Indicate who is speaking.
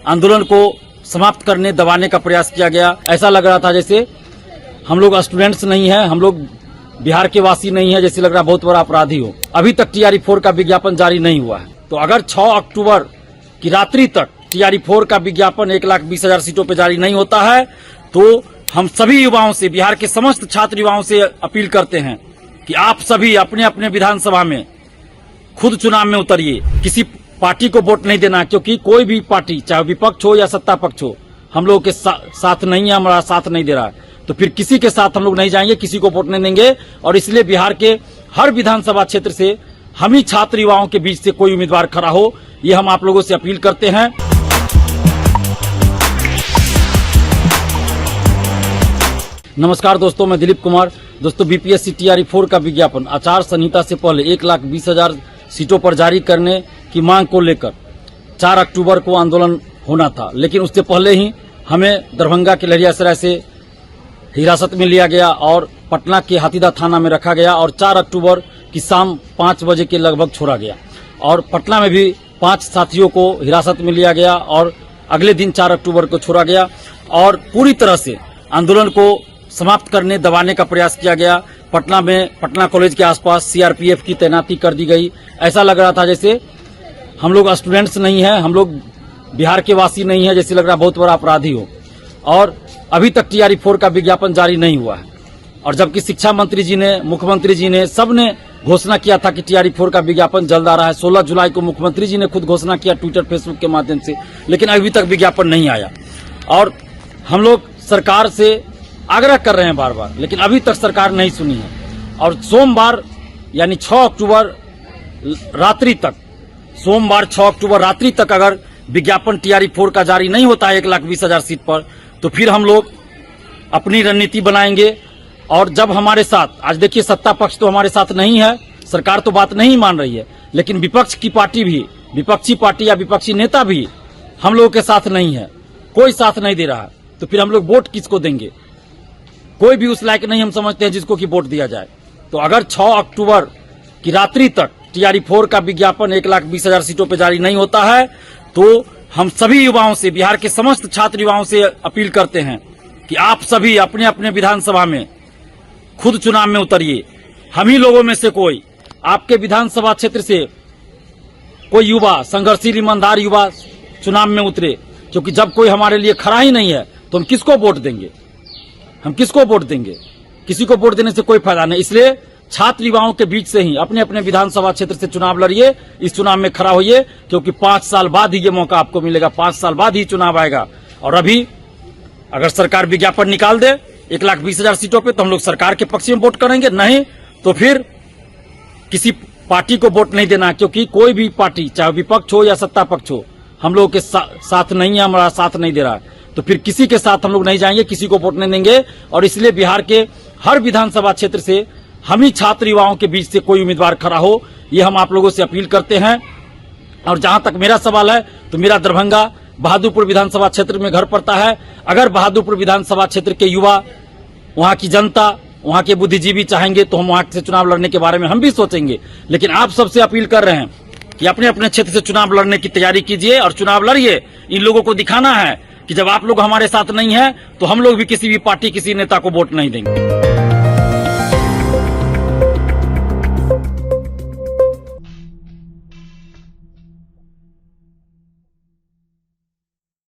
Speaker 1: आंदोलन को समाप्त करने दबाने का प्रयास किया गया। ऐसा लग रहा था जैसे हम लोग स्टूडेंट्स नहीं है, हम लोग बिहार के वासी नहीं है, जैसे लग रहा बहुत बड़ा अपराधी हो। अभी तक टीआरई 4 का विज्ञापन जारी नहीं हुआ है। तो अगर 6 अक्टूबर की रात्रि तक टीआरई 4 का विज्ञापन 1,20,000 सीटों पर जारी नहीं होता है तो हम सभी युवाओं से, बिहार के समस्त छात्र युवाओं से अपील करते हैं कि आप सभी अपने अपने विधानसभा में खुद चुनाव में उतरिए। किसी पार्टी को वोट नहीं देना, क्योंकि कोई भी पार्टी चाहे विपक्ष हो या सत्ता पक्ष हो हम लोग के साथ नहीं है, हमारा साथ नहीं दे रहा है। तो फिर किसी के साथ हम लोग नहीं जाएंगे, किसी को वोट नहीं देंगे। और इसलिए बिहार के हर विधानसभा क्षेत्र से हम ही छात्र युवाओं के बीच से कोई उम्मीदवार खड़ा हो, ये हम आप लोगों से अपील करते हैं। नमस्कार दोस्तों, मैं दिलीप कुमार। दोस्तों, बीपीएससी टीआरई 4 का विज्ञापन आचार संहिता से पहले 1,20,000 सीटों पर जारी करने की मांग को लेकर 4 अक्टूबर को आंदोलन होना था, लेकिन उससे पहले ही हमें दरभंगा के लहरियासराय से हिरासत में लिया गया और पटना के हाथीदह थाना में रखा गया और 4 अक्टूबर की शाम 5 बजे के लगभग छोड़ा गया। और पटना में भी 5 साथियों को हिरासत में लिया गया और अगले दिन 4 अक्टूबर को छोड़ा गया और पूरी तरह से आंदोलन को समाप्त करने दबाने का प्रयास किया गया। पटना में पटना कॉलेज के आसपास सीआरपीएफ की तैनाती कर दी गई। ऐसा लग रहा था जैसे हम लोग स्टूडेंट्स नहीं है, हम लोग बिहार के वासी नहीं है, जैसे लग रहा बहुत बड़ा अपराधी हो। और अभी तक टीआरई 4 का विज्ञापन जारी नहीं हुआ है। और जबकि शिक्षा मंत्री जी ने, मुख्यमंत्री जी ने, सबने घोषणा किया था कि टीआरई 4 का विज्ञापन जल्द आ रहा है। 16 जुलाई को मुख्यमंत्री जी ने खुद घोषणा किया ट्विटर फेसबुक के माध्यम से, लेकिन अभी तक विज्ञापन नहीं आया। और हम लोग सरकार से आग्रह कर रहे हैं बार बार, लेकिन अभी तक सरकार नहीं सुनी है। और सोमवार यानी 6 अक्टूबर रात्रि तक, सोमवार 6 अक्टूबर रात्रि तक अगर विज्ञापन टीआरई 4 का जारी नहीं होता है 1,20,000 सीट पर, तो फिर हम लोग अपनी रणनीति बनाएंगे। और जब हमारे साथ, आज देखिए सत्ता पक्ष तो हमारे साथ नहीं है, सरकार तो बात नहीं मान रही है, लेकिन विपक्ष की पार्टी भी, विपक्षी पार्टी या विपक्षी नेता भी हम लोगों के साथ नहीं है, कोई साथ नहीं दे रहा है। तो फिर हम लोग वोट किसको देंगे? कोई भी उस लायक नहीं हम समझते हैं जिसको कि वोट दिया जाए। तो अगर 6 अक्टूबर की रात्रि तक टीआरई 4 का विज्ञापन 1,20,000 सीटों पर जारी नहीं होता है तो हम सभी युवाओं से, बिहार के समस्त छात्र युवाओं से अपील करते हैं कि आप सभी अपने अपने विधानसभा में खुद चुनाव में उतरिए। हम ही लोगों में से कोई, आपके विधानसभा क्षेत्र से कोई युवा, संघर्षशील ईमानदार युवा चुनाव में उतरे, क्योंकि जब कोई हमारे लिए खड़ा ही नहीं है तो हम किसको वोट देंगे? हम किसको वोट देंगे? किसी को वोट देने से कोई फायदा नहीं। इसलिए छात्र युवाओं के बीच से ही अपने अपने विधानसभा क्षेत्र से चुनाव लड़िए, इस चुनाव में खड़ा होइए, क्योंकि 5 साल बाद ही ये मौका आपको मिलेगा, 5 साल बाद ही चुनाव आएगा। और अभी अगर सरकार विज्ञापन निकाल दे 1,20,000 सीटों पे तो हम लोग सरकार के पक्ष में वोट करेंगे, नहीं तो फिर किसी पार्टी को वोट नहीं देना, क्योंकि कोई भी पार्टी चाहे विपक्ष हो या सत्ता पक्ष हो हम लोग के साथ नहीं है, हमारा साथ नहीं दे रहा है। तो फिर किसी के साथ हम लोग नहीं जाएंगे, किसी को वोट नहीं देंगे। और इसलिए बिहार के हर विधानसभा क्षेत्र से हम ही छात्र युवाओं के बीच से कोई उम्मीदवार खड़ा हो, ये हम आप लोगों से अपील करते हैं। और जहां तक मेरा सवाल है तो मेरा दरभंगा बहादुरपुर विधानसभा क्षेत्र में घर पड़ता है। अगर बहादुरपुर विधानसभा क्षेत्र के युवा, वहां की जनता, वहां के बुद्धिजीवी चाहेंगे तो हम वहां से चुनाव लड़ने के बारे में हम भी सोचेंगे। लेकिन आप सबसे अपील कर रहे हैं कि अपने अपने क्षेत्र से चुनाव लड़ने की तैयारी कीजिए और चुनाव लड़िए। इन लोगों को दिखाना है कि जब आप लोग हमारे साथ नहीं है तो हम लोग भी किसी भी पार्टी, किसी नेता को वोट नहीं देंगे।